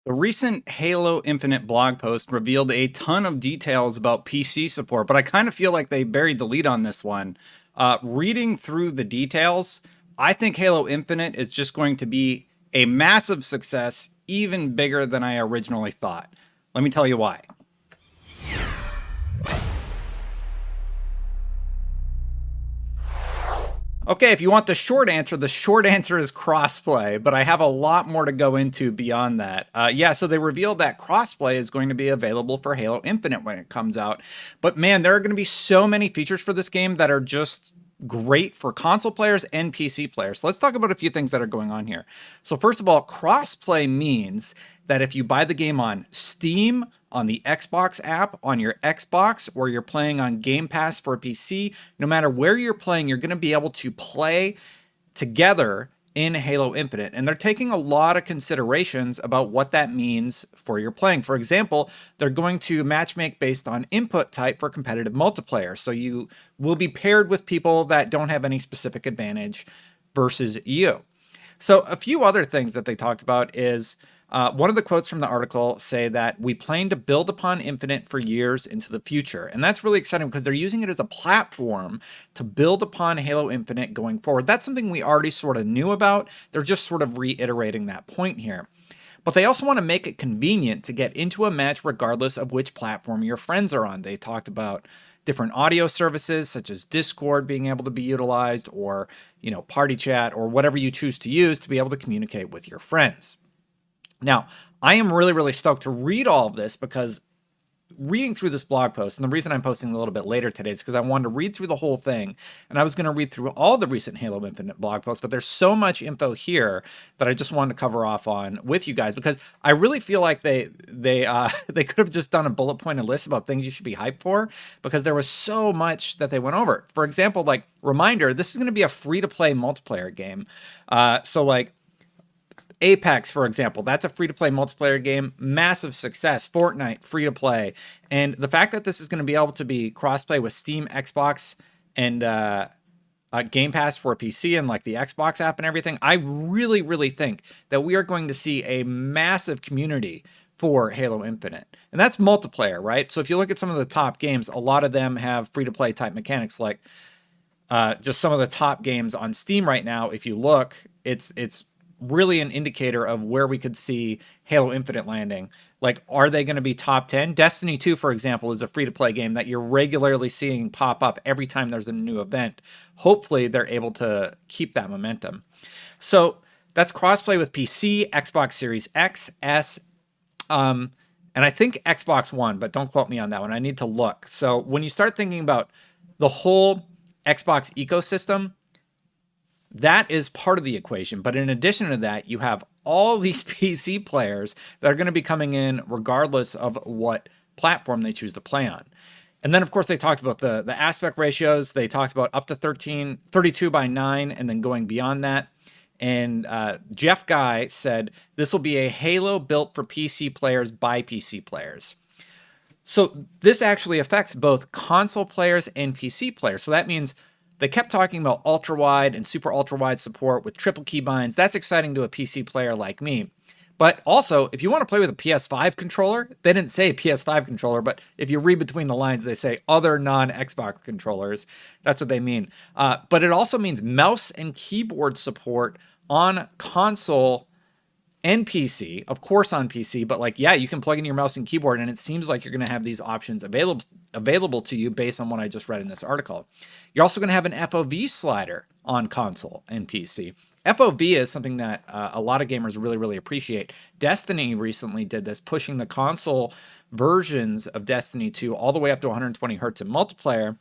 The recent Halo Infinite blog post revealed a ton of details about PC support, but I kind of feel like they buried the lead on this one. Reading through the details, I think Halo Infinite is just going to be a massive success, even bigger than I originally thought. Let me tell you why. Okay, if you want the short answer is crossplay, but I have a lot more to go into beyond that. Yeah, so they revealed that crossplay is going to be available for Halo Infinite when it comes out. But man, there are going to be so many features for this game that are just great for console players and PC players. So let's talk about a few things that are going on here. So first of all, crossplay means that if you buy the game on Steam, on the Xbox app, on your Xbox, or you're playing on Game Pass for a PC, no matter where you're playing, you're going to be able to play together in Halo Infinite. And they're taking a lot of considerations about what that means for your playing. For example, they're going to matchmake based on input type for competitive multiplayer. So you will be paired with people that don't have any specific advantage versus you. So a few other things that they talked about is one of the quotes from the article say that we plan to build upon Infinite for years into the future. And that's really exciting because they're using it as a platform to build upon Halo Infinite going forward. That's something we already sort of knew about. They're just sort of reiterating that point here. But they also want to make it convenient to get into a match regardless of which platform your friends are on. They talked about different audio services such as Discord being able to be utilized, or, party chat, or whatever you choose to use to be able to communicate with your friends. Now, I am really, really stoked to read all of this because reading through this blog post, and the reason I'm posting a little bit later today is because I wanted to read through the whole thing, and I was going to read through all the recent Halo Infinite blog posts, but there's so much info here that I just wanted to cover off on with you guys, because I really feel like they they could have just done a bullet pointed list about things you should be hyped for, because there was so much that they went over. For example, like, reminder, this is going to be a free-to-play multiplayer game. So like, Apex, for example, that's a free-to-play multiplayer game, massive success. Fortnite, free-to-play. And the fact that this is going to be able to be crossplay with Steam, Xbox, and Game Pass for a PC, and like the Xbox app and everything, I really, really think that we are going to see a massive community for Halo Infinite. And that's multiplayer, right? So if you look at some of the top games, a lot of them have free-to-play type mechanics, like just some of the top games on Steam right now. If you look, it's really an indicator of where we could see Halo Infinite landing. Like, are they going to be top 10? Destiny 2, for example, is a free-to-play game that you're regularly seeing pop up every time there's a new event. Hopefully, they're able to keep that momentum. So that's crossplay with PC, Xbox Series X, S, and I think Xbox One, but don't quote me on that one. I need to look. So when you start thinking about the whole Xbox ecosystem, that is part of the equation. But in addition to that, you have all these PC players that are going to be coming in regardless of what platform they choose to play on. And then, of course, they talked about the aspect ratios. They talked about up to 32 by 9, and then going beyond that. And Jeff Guy said, this will be a Halo built for PC players by PC players. So this actually affects both console players and PC players. So that means they kept talking about ultra wide and super ultra wide support with triple keybinds. That's exciting to a PC player like me. But also, if you want to play with a PS5 controller, they didn't say PS5 controller, but if you read between the lines, they say other non-Xbox controllers. That's what they mean. But it also means mouse and keyboard support on console and PC, of course on PC, but like, yeah, you can plug in your mouse and keyboard, and it seems like you're going to have these options available to you based on what I just read in this article. You're also going to have an FOV slider on console and PC. FOV is something that a lot of gamers really, really appreciate. Destiny recently did this, pushing the console versions of Destiny 2 all the way up to 120 hertz in multiplayer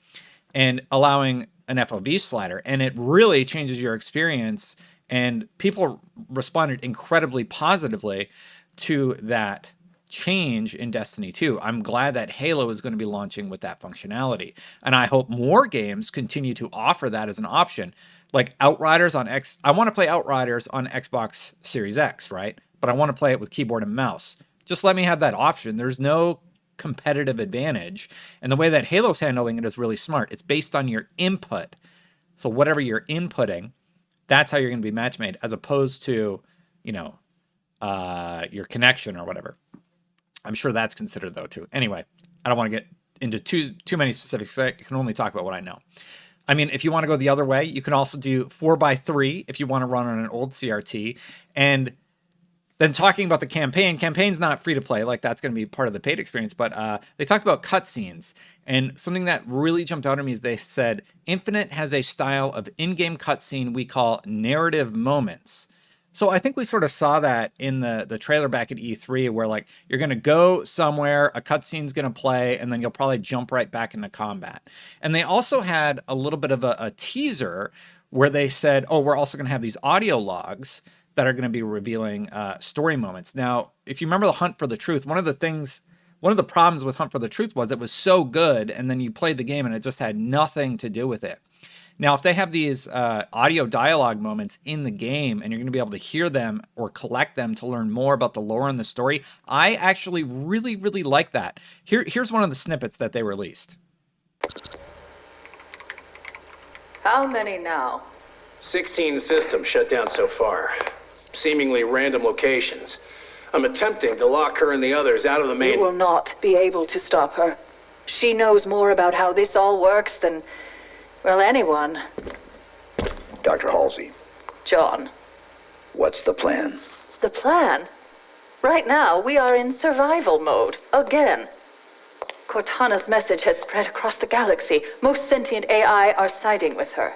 and allowing an FOV slider. And it really changes your experience, and people responded incredibly positively to that change in Destiny 2. I'm glad that Halo is going to be launching with that functionality. And I hope more games continue to offer that as an option. Like Outriders on I want to play Outriders on Xbox Series X, right? But I want to play it with keyboard and mouse. Just let me have that option. There's no competitive advantage. And the way that Halo's handling it is really smart. It's based on your input. So whatever you're inputting, that's how you're going to be match made, as opposed to, your connection or whatever. I'm sure that's considered though too. Anyway, I don't want to get into too many specifics. I can only talk about what I know. I mean, if you want to go the other way, you can also do 4x3 if you want to run on an old CRT. And then talking about the campaign's not free to play. Like, that's going to be part of the paid experience. But they talked about cutscenes. And something that really jumped out at me is they said Infinite has a style of in-game cutscene we call narrative moments. So I think we sort of saw that in the trailer back at E3, where like you're going to go somewhere, a cutscene's going to play, and then you'll probably jump right back into combat. And they also had a little bit of a teaser where they said, oh, we're also going to have these audio logs that are going to be revealing story moments. Now, if you remember the Hunt for the Truth, one of the problems with Hunt for the Truth was it was so good, and then you played the game and it just had nothing to do with it. Now, if they have these audio dialogue moments in the game and you're going to be able to hear them or collect them to learn more about the lore and the story, I actually really, really like that. Here's one of the snippets that they released. How many now? 16 systems shut down so far. Seemingly random locations. I'm attempting to lock her and the others out of the main... You will not be able to stop her. She knows more about how this all works than... well, anyone. Dr. Halsey. John. What's the plan? The plan? Right now, we are in survival mode. Again. Cortana's message has spread across the galaxy. Most sentient AI are siding with her.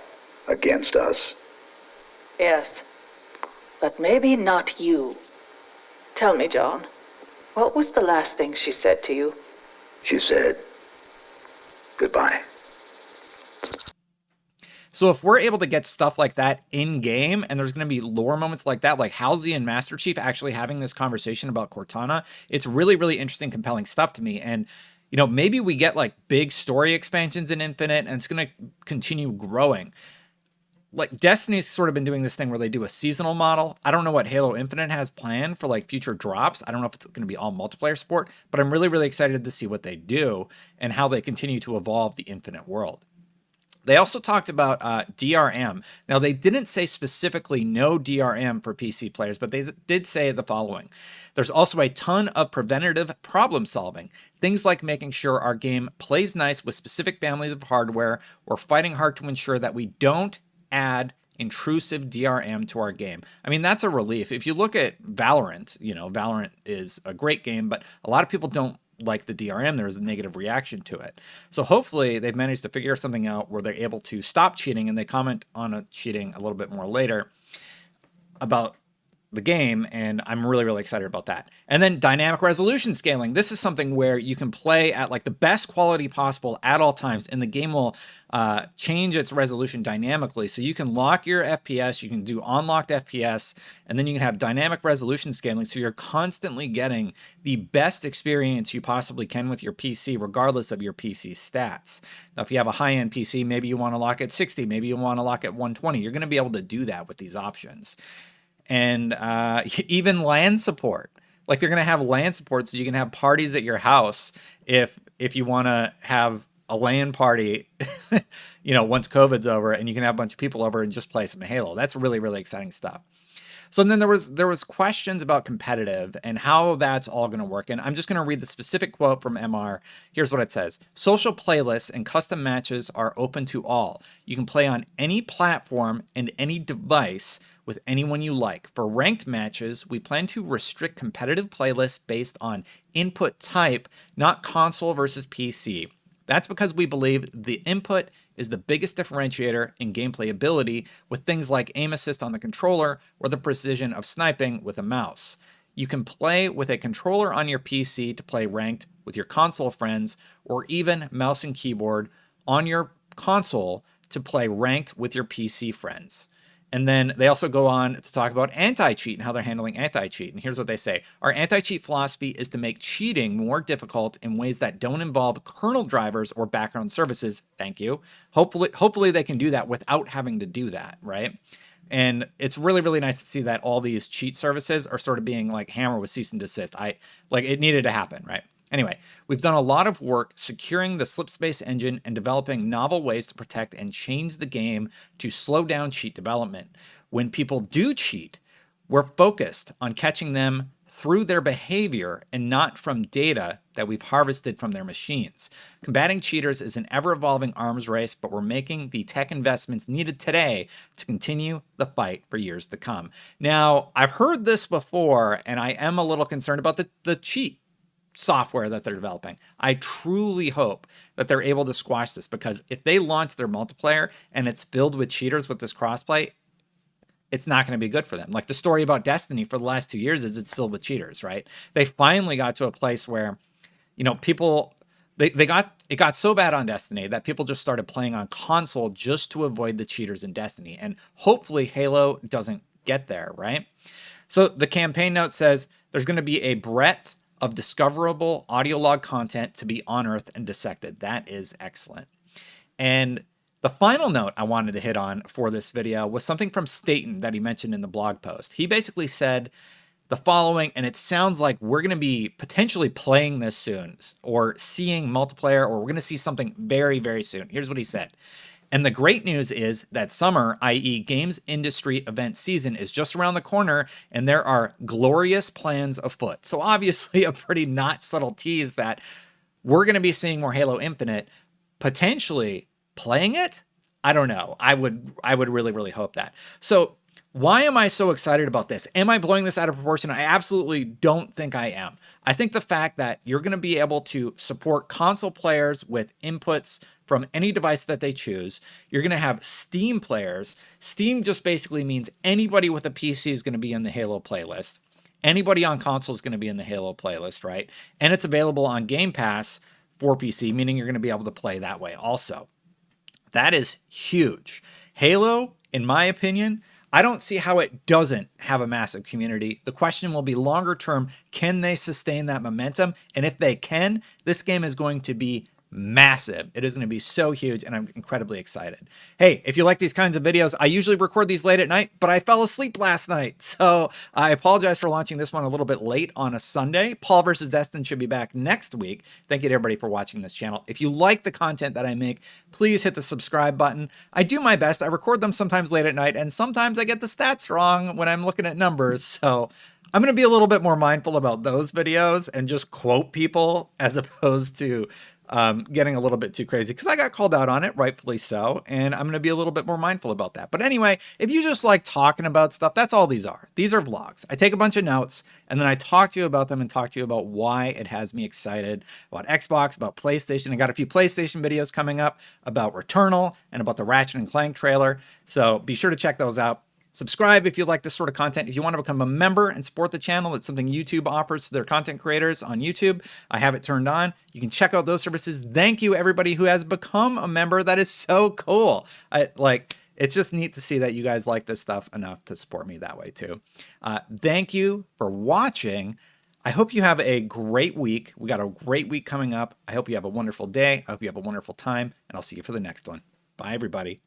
Against us? Yes. But maybe not you. Tell me, John. What was the last thing she said to you? She said, goodbye. So if we're able to get stuff like that in game, and there's going to be lore moments like that, like Halsey and Master Chief actually having this conversation about Cortana, it's really, really interesting, compelling stuff to me. And, you know, maybe we get like big story expansions in Infinite, and it's going to continue growing. Like Destiny's sort of been doing this thing where they do a seasonal model. I don't know what Halo Infinite has planned for like future drops. I don't know if it's going to be all multiplayer support, but I'm really, really excited to see what they do and how they continue to evolve the Infinite world. They also talked about DRM. Now, they didn't say specifically no DRM for PC players, but they did say the following. There's also a ton of preventative problem solving. Things like making sure our game plays nice with specific families of hardware, or fighting hard to ensure that we don't add intrusive DRM to our game. I mean, that's a relief. If you look at Valorant, you know, Valorant is a great game, but a lot of people don't like the DRM. There's a negative reaction to it. So hopefully they've managed to figure something out where they're able to stop cheating, and they comment on cheating a little bit more later about the game, and I'm really, really excited about that. And then dynamic resolution scaling. This is something where you can play at like the best quality possible at all times, and the game will change its resolution dynamically. So you can lock your FPS, you can do unlocked FPS, and then you can have dynamic resolution scaling, so you're constantly getting the best experience you possibly can with your PC, regardless of your PC stats. Now, if you have a high-end PC, maybe you want to lock at 60, maybe you want to lock at 120. You're going to be able to do that with these options. And even LAN support. Like, they're going to have LAN support, so you can have parties at your house if you want to have a LAN party, you know, once COVID's over, and you can have a bunch of people over and just play some Halo. That's really, really exciting stuff. So then there was questions about competitive and how that's all going to work. And I'm just going to read the specific quote from MR. Here's what it says. Social playlists and custom matches are open to all. You can play on any platform and any device with anyone you like. For ranked matches, we plan to restrict competitive playlists based on input type, not console versus PC. That's because we believe the input is the biggest differentiator in gameplay ability, with things like aim assist on the controller or the precision of sniping with a mouse. You can play with a controller on your PC to play ranked with your console friends, or even mouse and keyboard on your console to play ranked with your PC friends. And then they also go on to talk about anti-cheat and how they're handling anti-cheat. And here's what they say. Our anti-cheat philosophy is to make cheating more difficult in ways that don't involve kernel drivers or background services. Thank you. Hopefully they can do that without having to do that, right? And it's really, really nice to see that all these cheat services are sort of being like hammered with cease and desist. It needed to happen, right? Anyway, we've done a lot of work securing the Slipspace engine and developing novel ways to protect and change the game to slow down cheat development. When people do cheat, We're focused on catching them through their behavior and not from data that we've harvested from their machines. Combating cheaters is an ever-evolving arms race, but we're making the tech investments needed today to continue the fight for years to come. Now, I've heard this before, and I am a little concerned about the cheat software that they're developing. I truly hope that they're able to squash this, because if they launch their multiplayer and it's filled with cheaters with this crossplay, it's not going to be good for them. Like the story about Destiny for the last 2 years is it's filled with cheaters, right? They finally got to a place where, people, it got so bad on Destiny that people just started playing on console just to avoid the cheaters in Destiny. And hopefully Halo doesn't get there, right? So the campaign note says there's going to be a breadth of discoverable audio log content to be unearthed and dissected. That is excellent. And the final note I wanted to hit on for this video was something from Staten that he mentioned in the blog post. He basically said the following, and it sounds like we're going to be potentially playing this soon or seeing multiplayer, or we're going to see something very, very soon. Here's what he said. And the great news is that summer, i.e. games industry event season, is just around the corner, and there are glorious plans afoot. So obviously a pretty not subtle tease that we're going to be seeing more Halo Infinite, potentially playing it. I don't know. I would really, really hope that. So why am I so excited about this? Am I blowing this out of proportion? I absolutely don't think I am. I think the fact that you're going to be able to support console players with inputs from any device that they choose. You're going to have Steam players. Steam just basically means anybody with a PC is going to be in the Halo playlist. Anybody on console is going to be in the Halo playlist, right? And it's available on Game Pass for PC, meaning you're going to be able to play that way also. That is huge. Halo, in my opinion, I don't see how it doesn't have a massive community. The question will be longer term, can they sustain that momentum? And if they can, this game is going to be massive. It is going to be so huge, and I'm incredibly excited. Hey, if you like these kinds of videos, I usually record these late at night, but I fell asleep last night. So I apologize for launching this one a little bit late on a Sunday. Paul vs. Destin should be back next week. Thank you to everybody for watching this channel. If you like the content that I make, please hit the subscribe button. I do my best. I record them sometimes late at night, and sometimes I get the stats wrong when I'm looking at numbers. So I'm going to be a little bit more mindful about those videos and just quote people as opposed to getting a little bit too crazy, because I got called out on it, rightfully so, and I'm going to be a little bit more mindful about that. But anyway, if you just like talking about stuff, that's all these are. These are vlogs. I take a bunch of notes, and then I talk to you about them and talk to you about why it has me excited about Xbox, about PlayStation. I got a few PlayStation videos coming up about Returnal and about the Ratchet & Clank trailer, so be sure to check those out. Subscribe if you like this sort of content. If you want to become a member and support the channel, it's something YouTube offers to their content creators on YouTube. I have it turned on. You can check out those services. Thank you, everybody who has become a member. That is so cool. It's just neat to see that you guys like this stuff enough to support me that way too. Thank you for watching. I hope you have a great week. We got a great week coming up. I hope you have a wonderful day. I hope you have a wonderful time, and I'll see you for the next one. Bye, everybody.